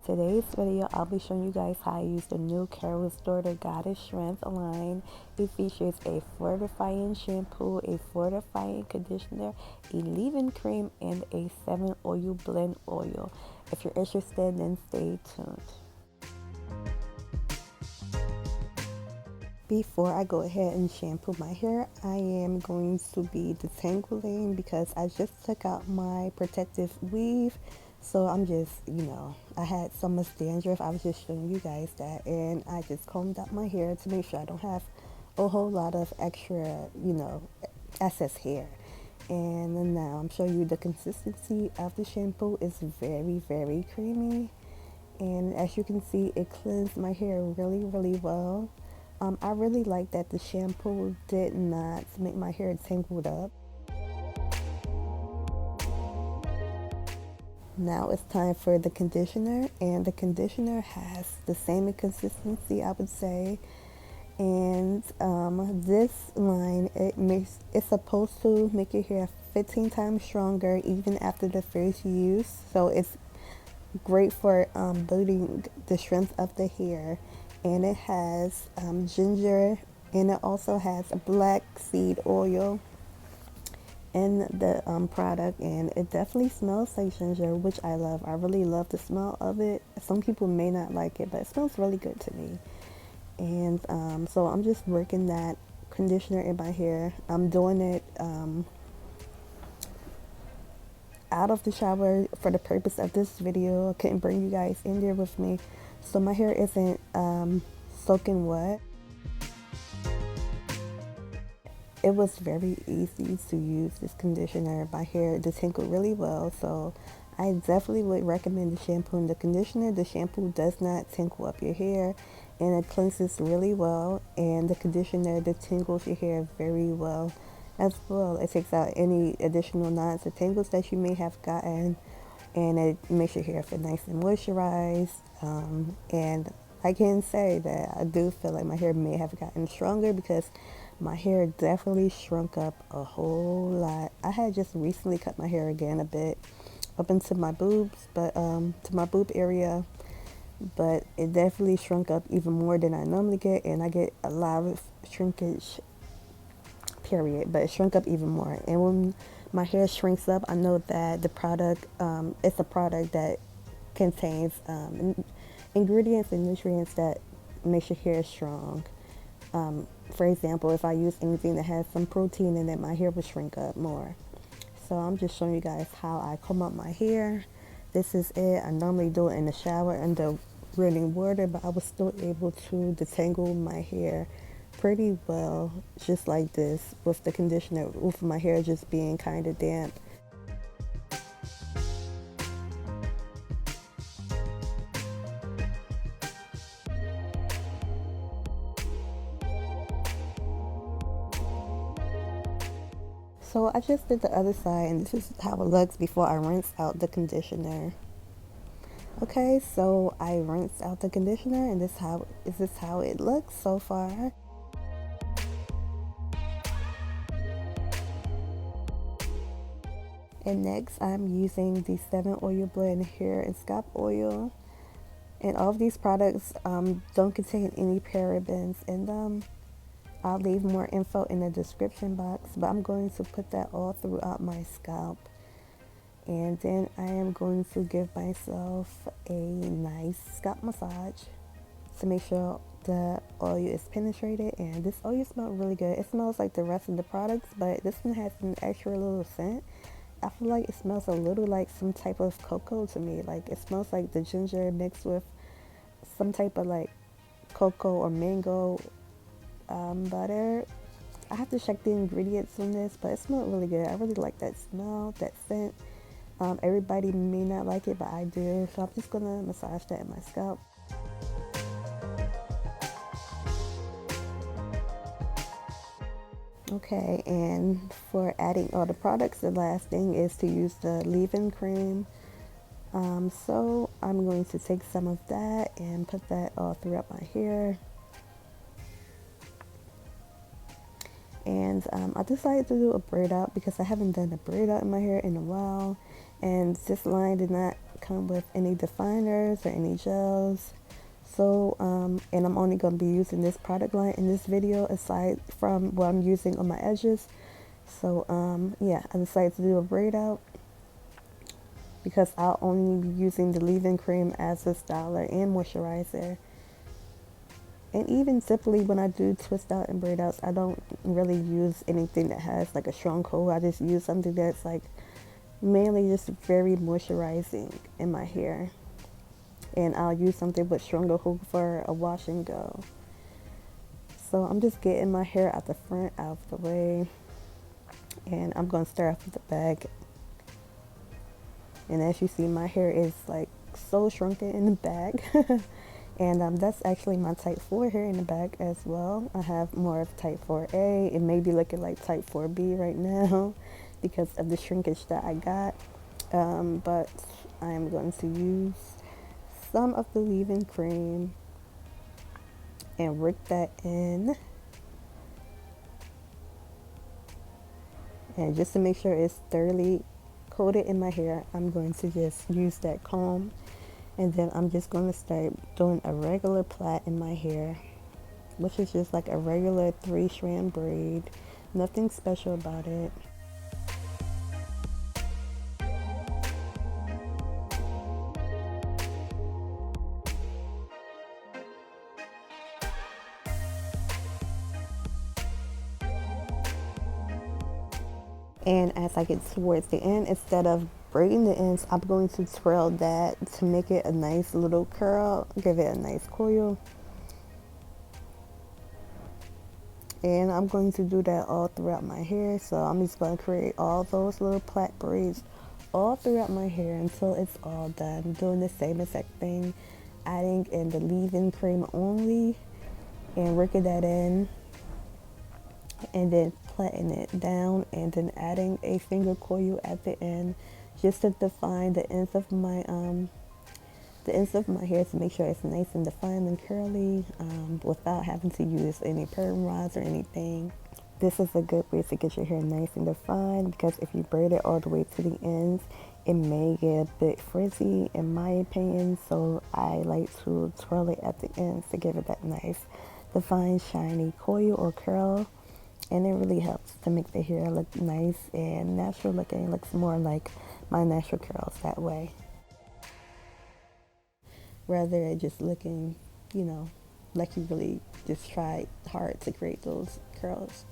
Today's video, I'll be showing you guys how I use the new Carol's Daughter Goddess Strength line. It features a fortifying shampoo, a fortifying conditioner, a leave-in cream, and a 7-oil blend oil. If you're interested, then stay tuned. Before I go ahead and shampoo my hair, I am going to be detangling because I just took out my protective weave. So I'm just, I had so much dandruff. I was just showing you guys that. And I just combed out my hair to make sure I don't have a whole lot of extra, excess hair. And then now I'm showing you the consistency of the shampoo. It's very, very creamy. And as you can see, it cleansed my hair really, really well. I really like that the shampoo did not make my hair tangled up. Now it's time for the conditioner, and the conditioner has the same consistency, I would say. And this line, it's supposed to make your hair 15 times stronger even after the first use. So it's great for building the strength of the hair. And it has ginger, and it also has a black seed oil in the product, and it definitely smells like ginger, which I love. I really love the smell of it. Some people may not like it, but it smells really good to me. And so I'm just working that conditioner in my hair. I'm doing it out of the shower for the purpose of this video. I couldn't bring you guys in there with me, so my hair isn't soaking wet. It was very easy to use this conditioner. My hair detangled really well, so I definitely would recommend the shampoo and the conditioner. The shampoo does not tangle up your hair, and it cleanses really well, and the conditioner detangles your hair very well as well. It takes out any additional knots or tangles that you may have gotten, and it makes your hair feel nice and moisturized. And I can say that I do feel like my hair may have gotten stronger because my hair definitely shrunk up a whole lot. I had just recently cut my hair again a bit up into my boobs, but to my boob area, but it definitely shrunk up even more than I normally get, and I get a lot of shrinkage, period, but it shrunk up even more. And when my hair shrinks up, I know that the product, it's a product that contains ingredients and nutrients that makes your hair strong. For example, if I use anything that has some protein in it, my hair will shrink up more. So I'm just showing you guys how I comb up my hair. This is it. I normally do it in the shower under running water, but I was still able to detangle my hair pretty well, just like this, with the conditioner, with my hair just being kind of damp. So I just did the other side, and this is how it looks before I rinse out the conditioner. Okay, so I rinsed out the conditioner, and this is how it looks so far. And next, I'm using the 7-oil blend hair and scalp oil. And all of these products don't contain any parabens in them. I'll leave more info in the description box, but I'm going to put that all throughout my scalp. And then I am going to give myself a nice scalp massage to make sure the oil is penetrated. And this oil smells really good. It smells like the rest of the products, but this one has an extra little scent. I feel like it smells a little like some type of cocoa to me. Like it smells like the ginger mixed with some type of like cocoa or mango butter. I have to check the ingredients on this, but it smells really good. I really like that smell, that scent. Everybody may not like it, but I do. So I'm just gonna massage that in my scalp. Okay, and for adding all the products, the last thing is to use the leave-in cream. So I'm going to take some of that and put that all throughout my hair. And I decided to do a braid out because I haven't done a braid out in my hair in a while, and this line did not come with any definers or any gels. So, and I'm only going to be using this product line in this video aside from what I'm using on my edges. So, yeah, I decided to do a braid out because I'll only be using the leave-in cream as a styler and moisturizer. And even simply when I do twist out and braid outs, I don't really use anything that has like a strong coat. I just use something that's like mainly just very moisturizing in my hair. And I'll use something with stronger hook for a wash and go. So I'm just getting my hair out the front, out of the way. And I'm going to start off with the back. And as you see, my hair is like so shrunken in the back. And that's actually my type 4 hair in the back as well. I have more of type 4A. It may be looking like type 4B right now because of the shrinkage that I got. But I am going to use some of the leave-in cream and work that in. And just to make sure it's thoroughly coated in my hair, I'm going to just use that comb. And then I'm just going to start doing a regular plait in my hair, which is just like a regular 3-strand braid. Nothing special about it. And as I get towards the end, instead of braiding the ends, I'm going to twirl that to make it a nice little curl, give it a nice coil. And I'm going to do that all throughout my hair. So I'm just going to create all those little plait braids all throughout my hair until it's all done. Doing the same exact thing, adding in the leave-in cream only and working that in. And then plaiting it down and then adding a finger coil at the end just to define the ends of my hair to make sure it's nice and defined and curly without having to use any perm rods or anything. This is a good way to get your hair nice and defined because if you braid it all the way to the ends, it may get a bit frizzy in my opinion. So I like to twirl it at the ends to give it that nice defined shiny coil or curl. And it really helps to make the hair look nice and natural looking. It looks more like my natural curls that way. Rather than just looking, like you really just tried hard to create those curls.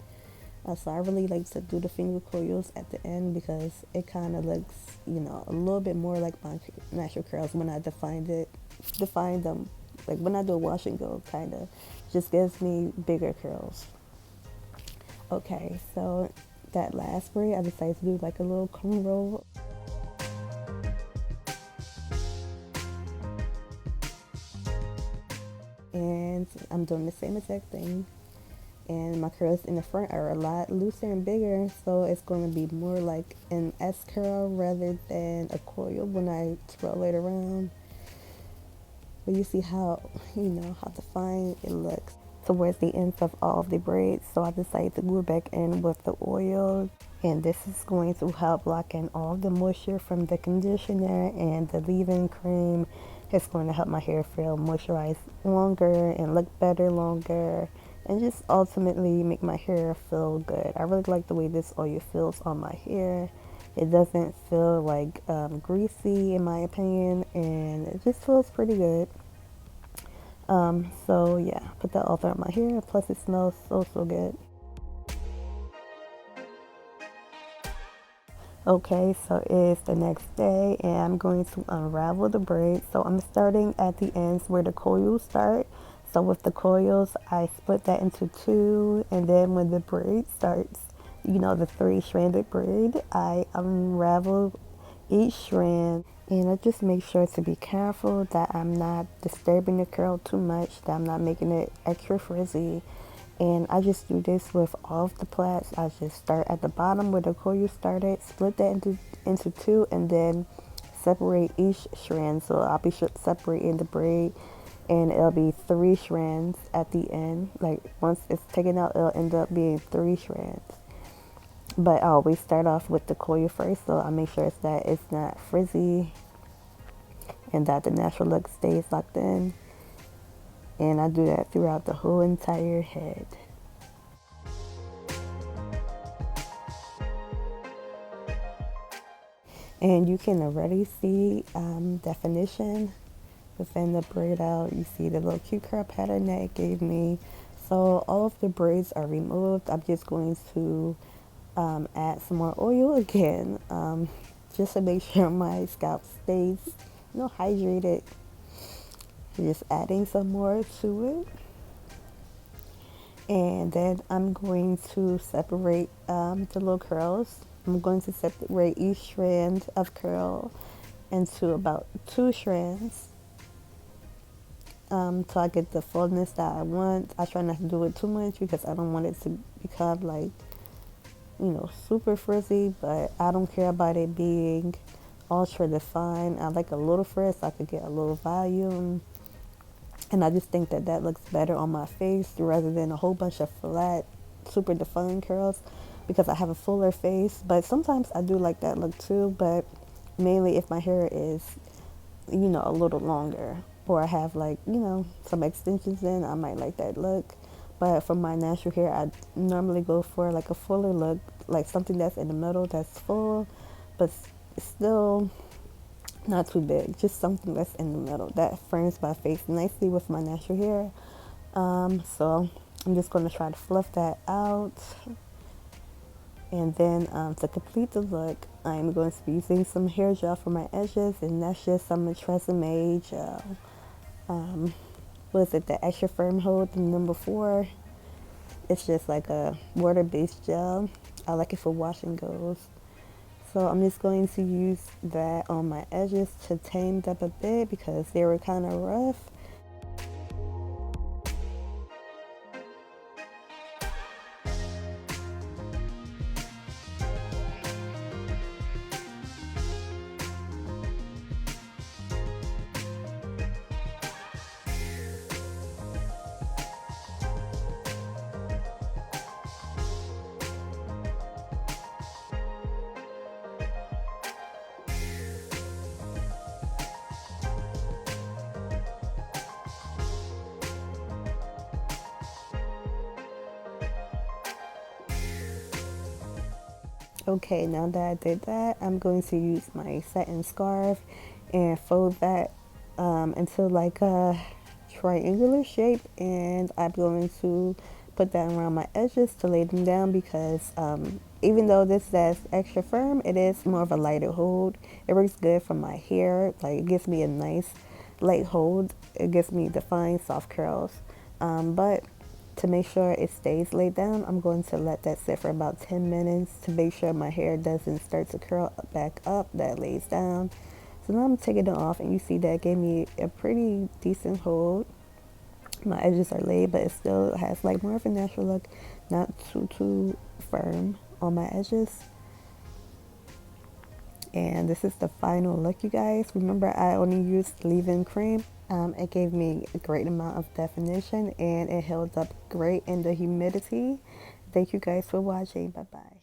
So I really like to do the finger coils at the end because it kind of looks, a little bit more like my natural curls when I define them. Like when I do a wash and go, kind of just gives me bigger curls. Okay, so that last braid, I decided to do like a little comb roll. And I'm doing the same exact thing. And my curls in the front are a lot looser and bigger, so it's going to be more like an S curl rather than a coil when I twirl it around. But you see how, how defined it looks towards the ends of all of the braids. So I decided to glue back in with the oil, and this is going to help lock in all the moisture from the conditioner and the leave-in cream. It's going to help my hair feel moisturized longer and look better longer, and just ultimately make my hair feel good. I really like the way this oil feels on my hair. It doesn't feel like greasy in my opinion, and it just feels pretty good. So yeah, put that all throughout my hair. Plus it smells so good. Okay, so it's the next day and I'm going to unravel the braids. So I'm starting at the ends where the coils start. So with the coils, I split that into two, and then when the braid starts, the 3-stranded braid, I unravel each strand. And I just make sure to be careful that I'm not disturbing the curl too much, that I'm not making it extra frizzy. And I just do this with all of the plaits. I just start at the bottom where the coil started, split that into two, and then separate each strand. So I'll be separating the braid, and it'll be 3 strands at the end. Like once it's taken out, it'll end up being 3 strands. But I always start off with the coil first, so I make sure that it's not frizzy. and that the natural look stays locked in. And I do that throughout the whole entire head. And you can already see definition within the braid out. You see the little cute curl pattern that it gave me. So all of the braids are removed. I'm just going to add some more oil again, just to make sure my scalp stays, hydrated. Just adding some more to it. And then I'm going to separate the little curls. I'm going to separate each strand of curl into about 2 strands, so I get the fullness that I want. I try not to do it too much because I don't want it to become like, super frizzy, but I don't care about it being ultra defined. I like a little frizz so I could get a little volume. And I just think that that looks better on my face rather than a whole bunch of flat, super defined curls, because I have a fuller face. But sometimes I do like that look too, but mainly if my hair is, a little longer, or I have like, some extensions in, I might like that look. But for my natural hair, I normally go for like a fuller look, like something that's in the middle, that's full, but still not too big, just something that's in the middle that frames my face nicely with my natural hair. So I'm just going to try to fluff that out. And then to complete the look, I'm going to be using some hair gel for my edges, and that's just some Tresemme gel. Was it the extra firm hold, the number 4? It's just like a water-based gel. I like it for wash and goes. So I'm just going to use that on my edges to tame them a bit because they were kind of rough. Okay, now that I did that, I'm going to use my satin scarf and fold that into like a triangular shape, and I'm going to put that around my edges to lay them down because even though this is extra firm, it is more of a lighter hold. It works good for my hair. Like, it gives me a nice light hold. It gives me defined soft curls. But to make sure it stays laid down, I'm going to let that sit for about 10 minutes to make sure my hair doesn't start to curl back up, that lays down. So now I'm taking it off, and you see that gave me a pretty decent hold. My edges are laid, but it still has like more of a natural look, not too firm on my edges. And this is the final look, you guys. Remember, I only used leave-in cream. It gave me a great amount of definition, and it held up great in the humidity. Thank you guys for watching. Bye bye.